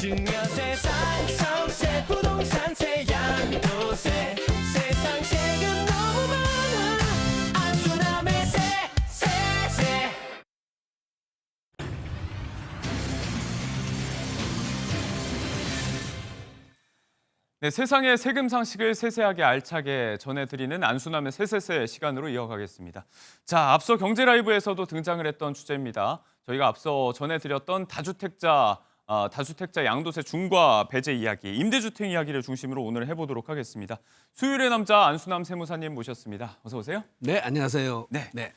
증여세, 상속세, 부동산세, 양도세, 세상 세금 너무 많아. 안수남의 세세. 네, 세상의 세금 상식을 세세하게 알차게 전해드리는 안수남의 세세세 시간으로 이어가겠습니다. 자, 앞서 경제라이브에서도 등장을 했던 주제입니다. 저희가 앞서 전해드렸던 다주택자 양도세 중과 배제 이야기, 임대주택 이야기를 중심으로 오늘 해보도록 하겠습니다. 수요일의 남자 안수남 세무사님 모셨습니다. 어서 오세요. 네, 안녕하세요. 네.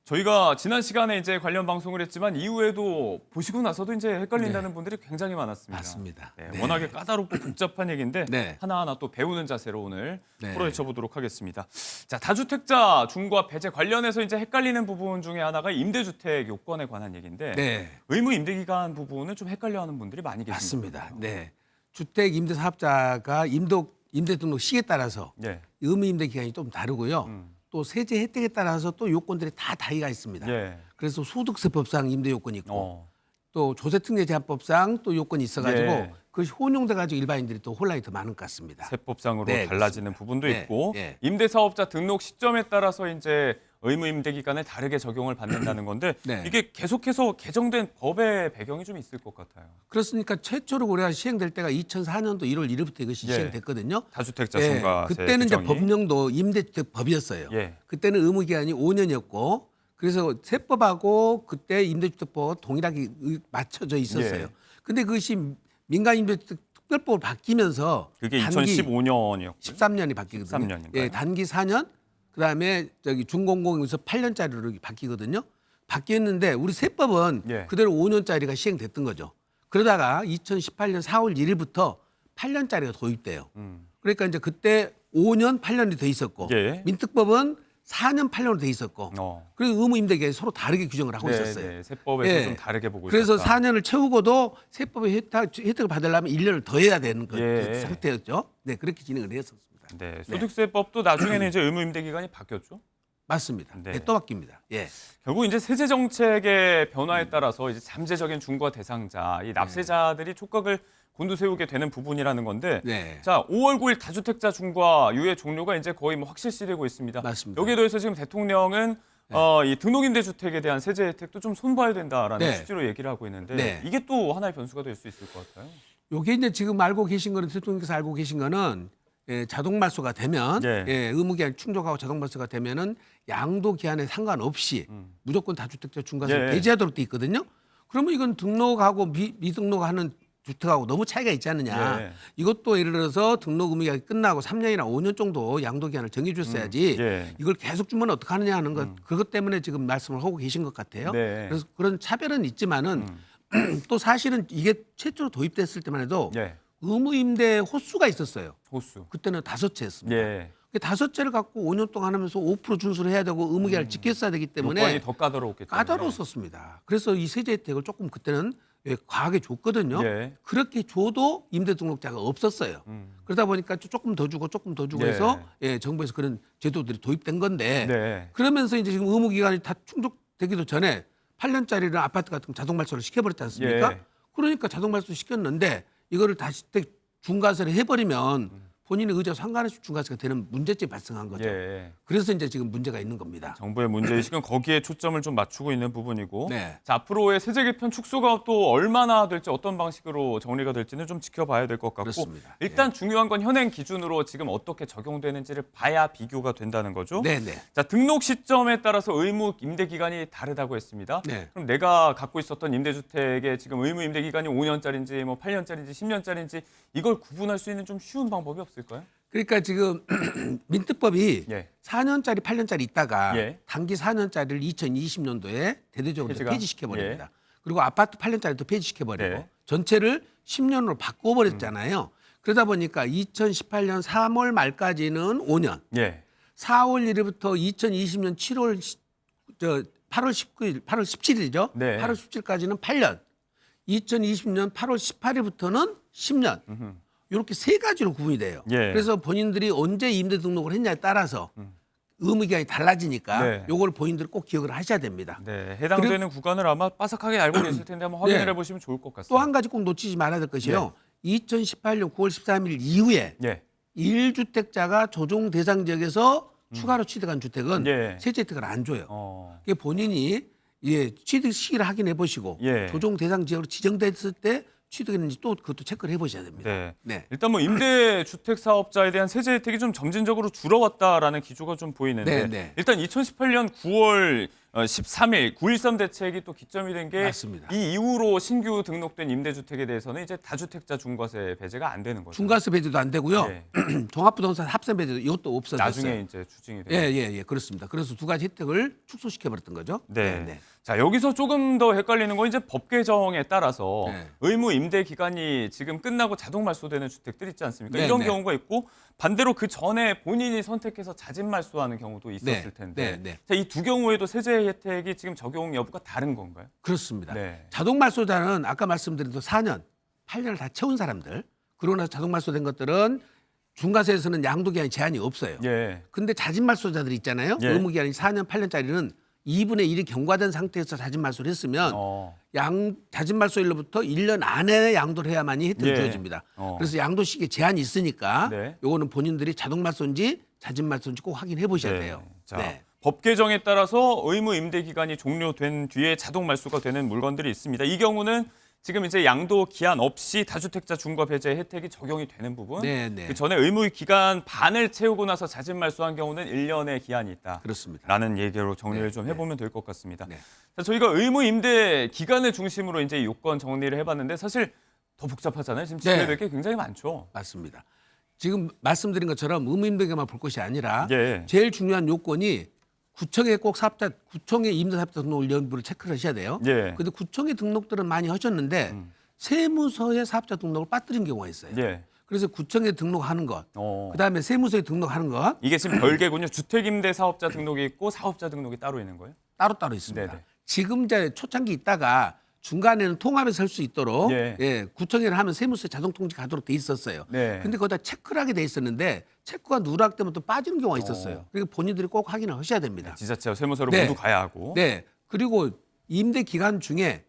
저희가 지난 시간에 이제 관련 방송을 했지만 이후에도 보시고 나서도 이제 헷갈린다는 분들이 굉장히 많았습니다. 맞습니다. 네, 네. 워낙에 까다롭고 복잡한 얘기인데 네. 하나하나 또 배우는 자세로 오늘 네. 풀어헤쳐 보도록 하겠습니다. 자, 다주택자 중과 배제 관련해서 이제 헷갈리는 부분 중에 하나가 임대주택 요건에 관한 얘기인데 네, 의무 임대기간 부분은 좀 헷갈려하는 분들이 많이 계십니다. 맞습니다. 네, 주택 임대 사업자가 임대 등록 시기에 따라서 네. 의무 임대 기간이 좀 다르고요. 또 세제 혜택에 따라서 또 요건들이 다 다이가 있습니다. 예. 그래서 소득세법상 임대 요건이 있고 어. 또 조세특례 제한법상 또 요건이 있어가지고 예. 그것이 혼용돼가지고 일반인들이 또 혼란이 더 많은 것 같습니다. 세법상으로 네, 달라지는 그렇습니다. 부분도 네, 있고 네. 임대사업자 등록 시점에 따라서 이제 의무 임대 기간을 다르게 적용을 받는다는 건데 네. 이게 계속해서 개정된 법의 배경이 좀 있을 것 같아요. 그렇으니까 최초로 우리가 시행될 때가 2004년도 1월 1일부터 이것이 예. 시행됐거든요. 다주택자 예, 중과세 그때는 이제 규정이. 법령도 임대주택법이었어요. 예. 그때는 의무 기간이 5년이었고 그래서 세법하고 그때 임대주택법 동일하게 맞춰져 있었어요. 예. 근데 그것이 민간 임대주택 특별법으로 바뀌면서 그게 단기 2015년이었고 13년이 바뀌거든요. 13년인가요? 예, 단기 4년 그다음에 저기 중공공에서 8년짜리로 바뀌거든요. 바뀌었는데 우리 세법은 예. 그대로 5년짜리가 시행됐던 거죠. 그러다가 2018년 4월 1일부터 8년짜리가 도입돼요. 그러니까 이제 그때 5년 8년이 돼 있었고 예. 민특법은 4년 8년으로 돼 있었고 그리고 의무 임대기간이 서로 다르게 규정을 하고 있었어요. 네, 세법에서 예. 좀 다르게 보고 그래서 있었다. 4년을 채우고도 세법의 혜택을 받으려면 1년을 더 해야 되는 그 예. 상태였죠. 네, 그렇게 진행을 했었습니다. 네, 소득세법도 나중에는 이제 의무 임대 기간이 바뀌었죠. 맞습니다. 네. 네, 또 바뀝니다. 예. 결국 이제 세제 정책의 변화에 따라서 이제 잠재적인 중과 대상자, 이 납세자들이 촉각을 곤두세우게 되는 부분이라는 건데, 네. 자, 5월 9일 다주택자 중과 유예 종료가 이제 거의 뭐 확실시되고 있습니다. 맞습니다. 여기에 대해서 지금 대통령은 이 등록임대주택에 대한 세제 혜택도 좀 손봐야 된다라는 네. 취지로 얘기를 하고 있는데, 네. 이게 또 하나의 변수가 될 수 있을 것 같아요. 요게 이제 지금 알고 계신 거는 대통령께서 알고 계신 거는 자동 말소가 되면 예. 의무 기한 충족하고 자동 말소가 되면은 양도 기한에 상관없이 무조건 다주택자 중과세를 예. 배제하도록 돼 있거든요. 그러면 이건 등록하고 미등록하는 주택하고 너무 차이가 있지 않느냐. 예. 이것도 예를 들어서 등록 의무 기간이 끝나고 3년이나 5년 정도 양도 기한을 정해 줬어야지 예. 이걸 계속 주면 어떡하느냐 하는 것 그것 때문에 지금 말씀을 하고 계신 것 같아요. 네. 그래서 그런 차별은 있지만은 또 사실은 이게 최초로 도입됐을 때만 해도 예. 의무 임대 호수가 있었어요. 호수. 그때는 5채였습니다. 예. 5채를 갖고 5년 동안 하면서 5% 준수를 해야 되고 의무 기한을 지켰어야 되기 요건이 때문에 더 까다로웠기 때문에. 까다로웠었습니다. 그래서 이 세제 혜택을 조금 그때는 과하게 줬거든요. 예. 그렇게 줘도 임대 등록자가 없었어요. 그러다 보니까 조금 더 주고 조금 더 주고 예. 해서 정부에서 그런 제도들이 도입된 건데 네. 그러면서 이제 지금 의무 기간이 다 충족되기도 전에 8년짜리를 아파트 같은 거 자동 말소를 시켜버렸지 않습니까? 예. 그러니까 자동 말소 시켰는데 이거를 다시 중과세를 해버리면 본인의 의지와 상관없이 중과세가 되는 문제점이 발생한 거죠. 예. 그래서 이제 지금 문제가 있는 겁니다. 정부의 문제의식은 거기에 초점을 좀 맞추고 있는 부분이고 네. 자, 앞으로의 세제 개편 축소가 또 얼마나 될지 어떤 방식으로 정리가 될지는 좀 지켜봐야 될 것 같고 그렇습니다. 일단 중요한 건 현행 기준으로 지금 어떻게 적용되는지를 봐야 비교가 된다는 거죠. 네네. 자, 등록 시점에 따라서 의무 임대 기간이 다르다고 했습니다. 네. 그럼 내가 갖고 있었던 임대주택의 지금 의무 임대 기간이 5년짜리인지 뭐 8년짜리인지 10년짜리인지 이걸 구분할 수 있는 좀 쉬운 방법이 없을까요? 그러니까 지금 민특법이 예. 4년짜리, 8년짜리 있다가 예. 단기 4년짜리를 2020년도에 대대적으로 폐지가? 폐지시켜버립니다. 그리고 아파트 8년짜리도 폐지시켜버리고 네. 전체를 10년으로 바꿔버렸잖아요. 그러다 보니까 2018년 3월 말까지는 5년, 예. 4월 1일부터 2020년 8월 19일, 8월 17일이죠. 네. 8월 17일까지는 8년, 2020년 8월 18일부터는 10년. 이렇게 세 가지로 구분이 돼요. 예. 그래서 본인들이 언제 임대 등록을 했냐에 따라서 의무 기간이 달라지니까 네. 요걸 본인들 꼭 기억을 하셔야 됩니다. 네, 해당되는 구간을 아마 빠삭하게 알고 계실 텐데 한번 확인해 네. 보시면 좋을 것 같습니다. 또 한 가지 꼭 놓치지 말아야 될 것이요. 2018년 9월 13일 이후에 예. 1주택자가 조정 대상 지역에서 추가로 취득한 주택은 예. 세제 혜택을 안 줘요. 어. 이게 본인이 취득 시기를 확인해 보시고 예. 조정 대상 지역으로 지정됐을 때 취득했는지 또 그것도 체크를 해보셔야 됩니다. 네. 네. 일단 뭐 임대 주택 사업자에 대한 세제 혜택이 좀 점진적으로 줄어왔다라는 기조가 좀 보이는데 네, 네. 일단 2018년 9월 13일 9.13 대책이 또 기점이 된 게 맞습니다. 이 이후로 신규 등록된 임대주택에 대해서는 이제 다주택자 중과세 배제가 안 되는 거죠. 중과세 배제도 안 되고요. 네. 종합부동산 합산 배제도 이것도 없어졌어요. 나중에 이제 추징이 되는. 예, 그렇습니다. 그래서 두 가지 혜택을 축소시켜 버렸던 거죠. 네. 자, 여기서 조금 더 헷갈리는 건 이제 법 개정에 따라서 네. 의무 임대 기간이 지금 끝나고 자동 말소되는 주택들 있지 않습니까? 네, 이런 네. 경우가 있고 반대로 그 전에 본인이 선택해서 자진 말소하는 경우도 있었을 네, 텐데. 네, 네. 자, 이 두 경우에도 세제 혜택이 지금 적용 여부가 다른 건가요? 그렇습니다. 네. 자동 말소자는 아까 말씀드린 또 4년, 8년을 다 채운 사람들, 그러고 나서 자동 말소된 것들은 중과세에서는 양도 기한이 제한이 없어요. 예. 근데 자진 말소자들 있잖아요. 예. 의무 기한이 4년, 8년짜리는 2분의 1이 경과된 상태에서 자진 말소를 했으면 어. 자진 말소일로부터 1년 안에 양도를 해야만이 혜택이 예. 주어집니다. 어. 그래서 양도 시기에 제한이 있으니까 네. 요거는 본인들이 자동 말소인지 자진 말소인지 꼭 확인해 보셔야 네. 돼요. 자, 네. 법 개정에 따라서 의무 임대 기간이 종료된 뒤에 자동 말소가 되는 물건들이 있습니다. 이 경우는 지금 이제 양도 기한 없이 다주택자 중과 배제 혜택이 적용이 되는 부분. 네, 네. 그 전에 의무 기간 반을 채우고 나서 자진 말소한 경우는 1년의 기한이 있다. 그렇습니다. 라는 얘기로 정리를 네, 좀 해보면 될 것 같습니다. 네. 자, 저희가 의무 임대 기간을 중심으로 이제 요건 정리를 해봤는데 사실 더 복잡하잖아요. 지금 네. 지켜야 될 게 굉장히 많죠. 맞습니다. 지금 말씀드린 것처럼 의무 임대계만 볼 것이 아니라 예. 제일 중요한 요건이 구청에 꼭 구청에 임대사업자 등록을 연부를 체크를 하셔야 돼요. 예. 근데 구청에 등록들은 많이 하셨는데 세무서에 사업자 등록을 빠뜨린 경우가 있어요. 예. 그래서 구청에 등록하는 것, 어. 그다음에 세무서에 등록하는 것 이게 지금 별개군요. 주택임대 사업자 등록이 있고 사업자 등록이 따로 있는 거예요? 따로따로 있습니다. 네네. 지금 이제 초창기 있다가 중간에는 통합해서 할 수 있도록 예. 구청에는 하면 세무서에 자동 통지 가도록 돼 있었어요. 네. 근데 거기다 체크를 하게 돼 있었는데 체크가 누락되면 또 빠지는 경우가 있었어요. 그러니까 본인들이 꼭 확인을 하셔야 됩니다. 지자체와 세무서로 네. 모두 가야 하고. 네. 그리고 임대 기간 중에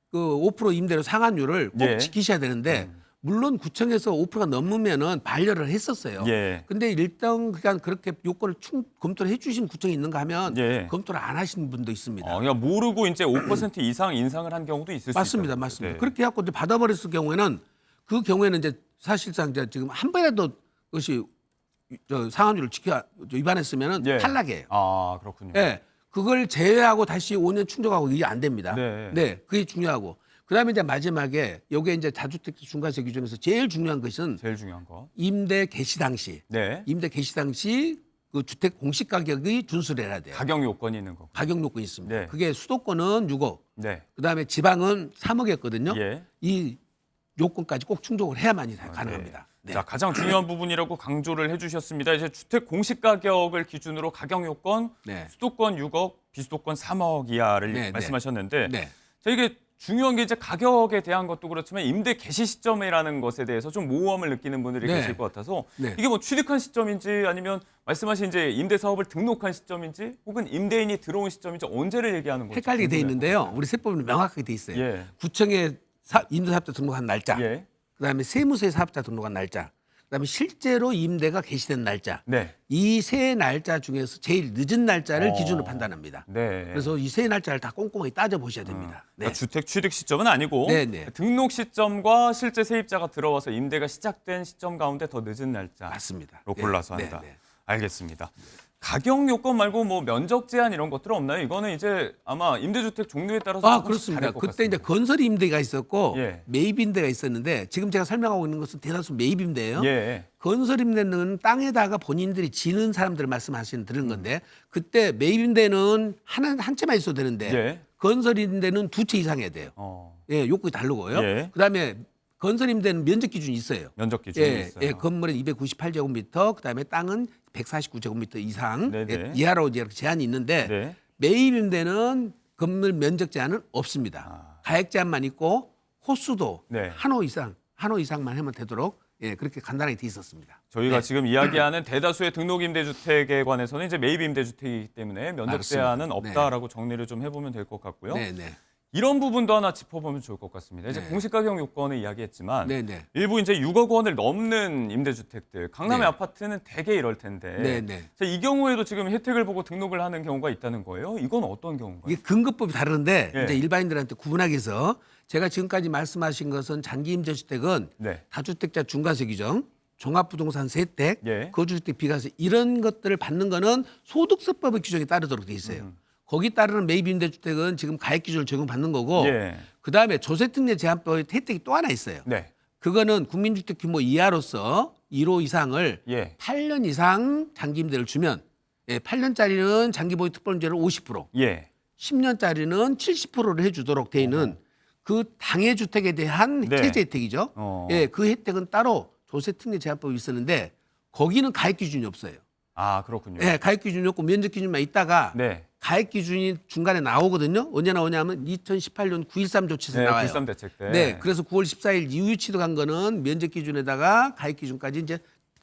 그 5% 임대료 상한율을 꼭 예. 지키셔야 되는데 물론 구청에서 5%가 넘으면은 반려를 했었어요. 예. 근데 일정 기간 그렇게 요건을 검토를 해주신 구청이 있는가 하면 예. 검토를 안 하시는 분도 있습니다. 그냥 모르고 이제 5% 이상 인상을 한 경우도 있을 수 맞습니다, 있다. 맞습니다. 네. 그렇게 해갖고 이제 받아버렸을 경우에는 그 경우에는 이제 사실상 이제 지금 한 번이라도 그것이 상한율을 위반했으면은 예. 탈락이에요. 아, 그렇군요. 예. 그걸 제외하고 다시 5년 충족하고 이게 안 됩니다. 네. 그게 중요하고. 그다음에 이제 마지막에 요게 이제 다주택 중과세 규정에서 제일 중요한 것은 제일 중요한 거. 임대 개시 당시, 네. 임대 개시 당시 그 주택 공시 가격이 준수해야 돼요. 가격 요건이 있는 거. 가격 요건이 있습니다. 네. 그게 수도권은 6억, 네. 그다음에 지방은 3억이었거든요. 예. 이 요건까지 꼭 충족을 해야만이 네. 가능합니다. 네. 자, 가장 중요한 부분이라고 강조를 해주셨습니다. 이제 주택 공시 가격을 기준으로 가격 요건 네. 수도권 6억, 비수도권 3억 이하를 네, 말씀하셨는데, 네. 자, 이게 중요한 게 이제 가격에 대한 것도 그렇지만 임대 개시 시점이라는 것에 대해서 좀 모호함을 느끼는 분들이 네. 계실 것 같아서 네. 이게 뭐 취득한 시점인지 아니면 말씀하신 이제 임대 사업을 등록한 시점인지 혹은 임대인이 들어온 시점인지 언제를 얘기하는 건지 헷갈리게 돼 궁금해요. 있는데요. 우리 세법은 명확하게 돼 있어요. 예. 구청에 임대사업자 등록한 날짜, 예. 그다음에 세무서에 사업자 등록한 날짜, 그다음에 실제로 임대가 개시된 날짜. 네. 이 세 날짜 중에서 제일 늦은 날짜를 어. 기준으로 판단합니다. 네. 그래서 이 세 날짜를 다 꼼꼼하게 따져 보셔야 됩니다. 그러니까 주택 취득 시점은 아니고 네, 네. 등록 시점과 실제 세입자가 들어와서 임대가 시작된 시점 가운데 더 늦은 날짜로 맞습니다. 골라서 네, 한다. 네, 네. 알겠습니다. 가격 요건 말고 뭐 면적 제한 이런 것들은 없나요? 이거는 이제 아마 임대주택 종류에 따라서 조금씩 그렇습니다. 다를 것 그때 이제 같습니다. 건설 임대가 있었고 예. 매입 임대가 있었는데 지금 제가 설명하고 있는 것은 대다수 매입 임대예요. 예. 건설 임대는 땅에다가 본인들이 지는 사람들 말씀하시는 들은 건데 그때 매입 임대는 한 채만 있어도 되는데 예. 건설 임대는 두 채 이상 해야 돼요. 예, 요건이 다르고요. 예. 그다음에 건설 임대는 면적 기준이 있어요. 면적 기준이 예, 있어요. 예, 건물은 298제곱미터, 그다음에 땅은 149제곱미터 이상 네네. 예, 이하로 이제 제한이 있는데 네. 매입 임대는 건물 면적 제한은 없습니다. 가액 제한만 있고 호수도 네. 한 호 이상만 하면 되도록 예, 그렇게 간단하게 돼 있었습니다. 저희가 네. 지금 이야기하는 대다수의 등록임대주택에 관해서는 이제 매입임대주택이기 때문에 면적 맞습니다. 제한은 없다라고 정리를 좀 해보면 될 것 같고요. 네, 네. 이런 부분도 하나 짚어보면 좋을 것 같습니다. 이제 네. 공시가격 요건을 이야기했지만 네, 네. 일부 이제 6억 원을 넘는 임대주택들, 강남의 네. 아파트는 대개 이럴 텐데 네, 네. 자, 이 경우에도 지금 혜택을 보고 등록을 하는 경우가 있다는 거예요. 이건 어떤 경우인가요? 이게 근거법이 다른데 예. 이제 일반인들한테 구분하기 위해서 제가 지금까지 말씀하신 것은 장기임대주택은 네. 다주택자 중과세 규정, 종합부동산 세택, 예. 거주주택 비과세 이런 것들을 받는 거는 소득세법의 규정에 따르도록 돼 있어요. 거기 따르는 매입임대주택은 지금 가액 기준을 적용받는 거고 예. 그다음에 조세특례 제한법의 혜택이 또 하나 있어요. 네. 그거는 국민주택 규모 이하로서 1호 이상을 예. 8년 이상 장기임대를 주면 8년짜리는 장기보유 특별임대를 50%, 예. 10년짜리는 70%를 해주도록 돼 있는 그 당해주택에 대한 네. 세제 혜택이죠. 예, 그 혜택은 따로 조세특례 제한법이 있었는데 거기는 가액 기준이 없어요. 아, 그렇군요. 예, 가액 기준이 없고 면적 기준만 있다가 네. 가액 기준이 중간에 나오거든요. 언제 나오냐면 2018년 9.13 조치에서 네, 나와요. 93 대책 때. 네, 그래서 9월 14일 이후 취득한 거는 면적 기준에다가 가액 기준까지 이제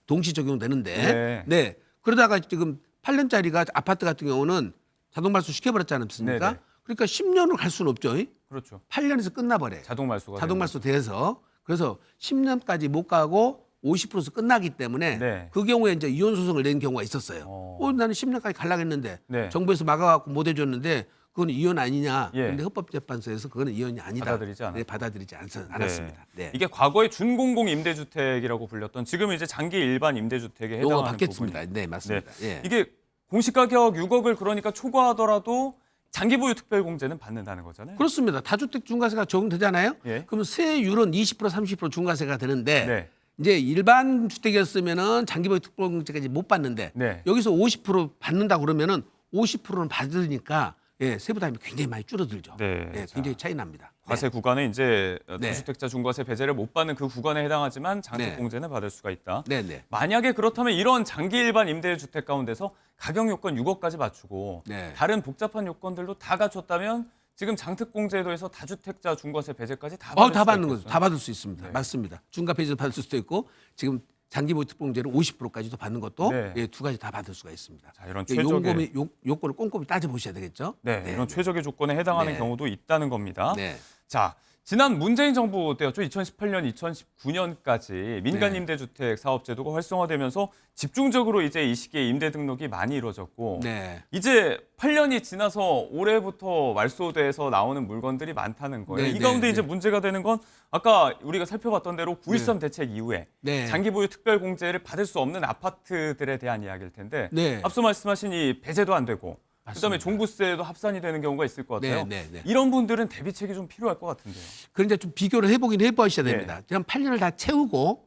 동시 적용되는데, 네. 네, 그러다가 지금 8년짜리가 아파트 같은 경우는 자동 말소 시켜버렸지 않습니까? 네네. 그러니까 10년을 갈 수는 없죠. 그렇죠. 8년에서 끝나버려요. 자동 말소가 자동 되는 말소 돼서 그래서 10년까지 못 가고 50%서 끝나기 때문에 네. 그 경우에 이제 이혼 소송을 낸 경우가 있었어요. 나는 10년까지 가려고 했는데 네. 정부에서 막아갖고 못 해줬는데 그건 이혼 아니냐. 예. 그런데 헌법재판소에서 그거는 이혼이 아니다. 받아들이지 않았다. 네, 받아들이지 않았습니다. 네. 이게 과거에 준공공 임대주택이라고 불렸던 지금은 이제 장기 일반 임대주택에 요거 해당하는 받겠습니다. 부분이. 네, 맞습니다. 예. 이게 공시가격 6억을 그러니까 초과하더라도 장기보유 특별공제는 받는다는 거잖아요. 그렇습니다. 다주택 중과세가 적용되잖아요. 예. 그러면 세율은 20% 30% 중과세가 되는데 네. 이제 일반 주택이었으면은 장기보유 특별공제까지 못 받는데 네. 여기서 50% 받는다 그러면은 50%는 받으니까 예, 세부담이 굉장히 많이 줄어들죠. 네. 예, 굉장히 차이 납니다. 과세 구간은 이제 네. 다주택자 중과세 배제를 못 받는 그 구간에 해당하지만 장특공제는 받을 수가 있다. 네, 네. 만약에 그렇다면 이런 장기 일반 임대주택 가운데서 가격 요건 6억까지 맞추고 네. 다른 복잡한 요건들도 다 갖췄다면 지금 장특공제도 해서 다주택자 중과세 배제까지 다 다 수가 받는 거죠. 있겠어요? 다 받을 수 있습니다. 네. 맞습니다. 중과 폐지도 받을 수도 있고 지금 장기보유 특공제를 50%까지도 받는 것도 네. 예, 두 가지 다 받을 수가 있습니다. 자, 이런 예, 최적의 요건을 꼼꼼히 따져 보셔야 되겠죠. 네, 이런 최적의 조건에 해당하는 네. 경우도 있다는 겁니다. 네. 자, 지난 문재인 정부 때였죠. 2018년, 2019년까지 민간 네. 임대주택 사업 제도가 활성화되면서 집중적으로 이제 이 시기에 임대 등록이 많이 이루어졌고 네. 이제 8년이 지나서 올해부터 말소돼서 나오는 물건들이 많다는 거예요. 네, 이 가운데 네, 이제 네. 문제가 되는 건 아까 우리가 살펴봤던 대로 9.13 대책 이후에 네. 장기보유 특별공제를 받을 수 없는 아파트들에 대한 이야기일 텐데 네. 앞서 말씀하신 이 배제도 안 되고 그다음에 맞습니다. 종부세도 합산이 되는 경우가 있을 것 같아요. 네, 네, 네. 이런 분들은 대비책이 좀 필요할 것 같은데요. 그런데 좀 비교를 해보긴 해보셔야 됩니다. 네. 지금 8년을 다 채우고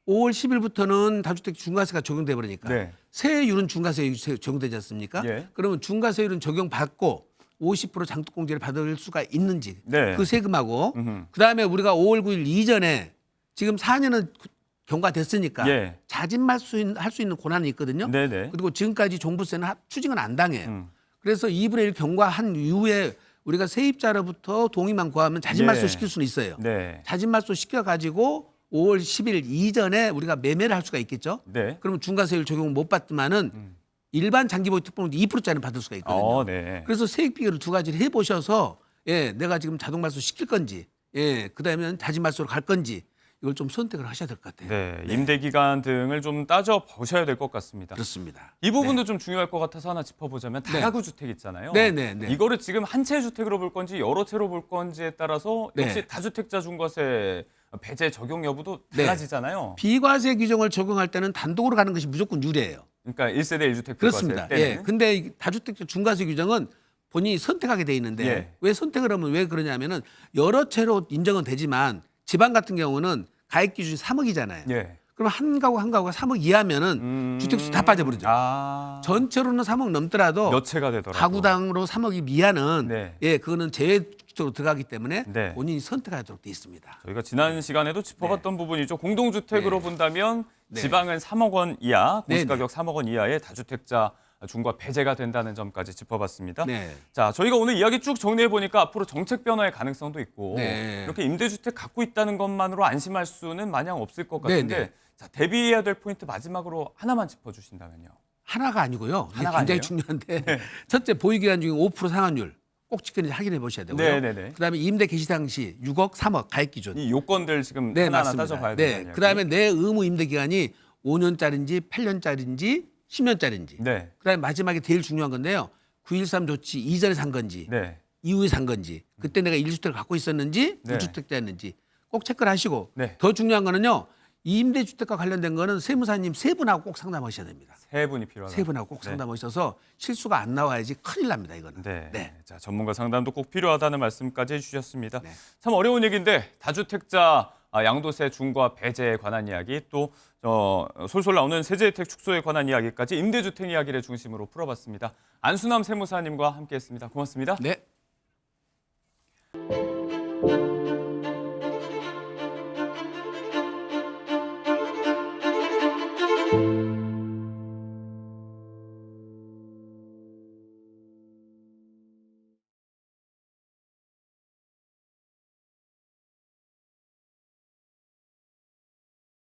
5월 10일부터는 다주택 중과세가 적용돼 버리니까 네. 세율은 중과세 적용되지 않습니까? 예. 그러면 중과세율은 적용받고 50% 장독공제를 받을 수가 있는지 네. 그 세금하고 음흠. 그다음에 우리가 5월 9일 이전에 지금 4년은 경과됐으니까 예. 자진할 수 있는 권한이 있거든요. 네네. 그리고 지금까지 종부세는 추징은 안 당해요. 음. 그래서 2분의 1 경과한 이후에 우리가 세입자로부터 동의만 구하면 자진말소 예. 시킬 수는 있어요. 네. 자진말소 시켜가지고 5월 10일 이전에 우리가 매매를 할 수가 있겠죠. 네. 그러면 중과세율 적용 못 받지만은 일반 장기보유 특별공제 2%짜리는 받을 수가 있거든요. 네. 그래서 세액 비교를 두 가지를 해보셔서 예, 내가 지금 자동말소 시킬 건지, 예, 그다음에 자진말소로 갈 건지 이걸 좀 선택을 하셔야 될 것 같아요. 네. 임대 기간 등을 좀 따져 보셔야 될 것 같습니다. 그렇습니다. 이 부분도 좀 중요할 것 같아서 하나 짚어보자면 다가구 주택 있잖아요. 네, 네, 네. 이거를 지금 한 채 주택으로 볼 건지 여러 채로 볼 건지에 따라서 역시 네. 다주택자 중과세 배제 적용 여부도 네. 달라지잖아요. 비과세 규정을 적용할 때는 단독으로 가는 것이 무조건 유리해요. 그러니까 1세대 1주택 그렇습니다. 비과세 예. 때는 근데 이 다주택자 중과세 규정은 본인이 선택하게 돼 있는데 예. 왜 선택을 하면 왜 그러냐면은 여러 채로 인정은 되지만 지방 같은 경우는 가액 기준이 3억이잖아요. 예. 그럼 한 가구가 3억 이하면은 주택수 다 빠져버리죠. 전체로는 3억 넘더라도 몇 채가 되더라도 가구당으로 3억이 미하는 네. 예, 그거는 제외적으로 들어가기 때문에 네. 본인이 선택하도록 돼 있습니다. 저희가 지난 시간에도 짚어봤던 부분이죠. 공동주택으로 네. 본다면 네. 지방은 3억 원 이하, 네, 공시가격 3억 원 이하의 다주택자 중과 배제가 된다는 점까지 짚어봤습니다. 네. 자, 저희가 오늘 이야기 쭉 정리해 보니까 앞으로 정책 변화의 가능성도 있고 네. 이렇게 임대주택 갖고 있다는 것만으로 안심할 수는 마냥 없을 것 같은데 네, 네. 자, 대비해야 될 포인트 마지막으로 하나만 짚어주신다면요. 하나가 아니고요. 이게 하나가 굉장히 아니에요? 중요한데 첫째 보유기간 중에 5% 상환율 꼭 지켰는지 확인해 보셔야 되고요. 네네네. 그다음에 임대 개시 당시 6억, 3억 가입 기준. 이 요건들 지금 네, 하나하나 맞습니다. 따져봐야 네. 된다는 이야기. 그다음에 내 의무 임대 기간이 5년짜리인지 8년짜리인지 10년짜리인지. 네. 그다음에 마지막에 제일 중요한 건데요. 9.13 조치 이전에 산 건지 네. 이후에 산 건지 그때 내가 1주택을 갖고 있었는지 네. 2주택자였는지 꼭 체크를 하시고 네. 더 중요한 거는요. 이 임대주택과 관련된 거는 세무사님 세 분하고 꼭 상담하셔야 됩니다. 세 분이 필요하다. 세 분하고 꼭 상담하셔서 실수가 안 나와야지 큰일 납니다. 이거는. 네. 네. 자, 전문가 상담도 꼭 필요하다는 말씀까지 해주셨습니다. 네. 참 어려운 얘기인데 다주택자 양도세 중과 배제에 관한 이야기 또 솔솔 나오는 세제 혜택 축소에 관한 이야기까지 임대주택 이야기를 중심으로 풀어봤습니다. 안수남 세무사님과 함께했습니다. 고맙습니다. 네.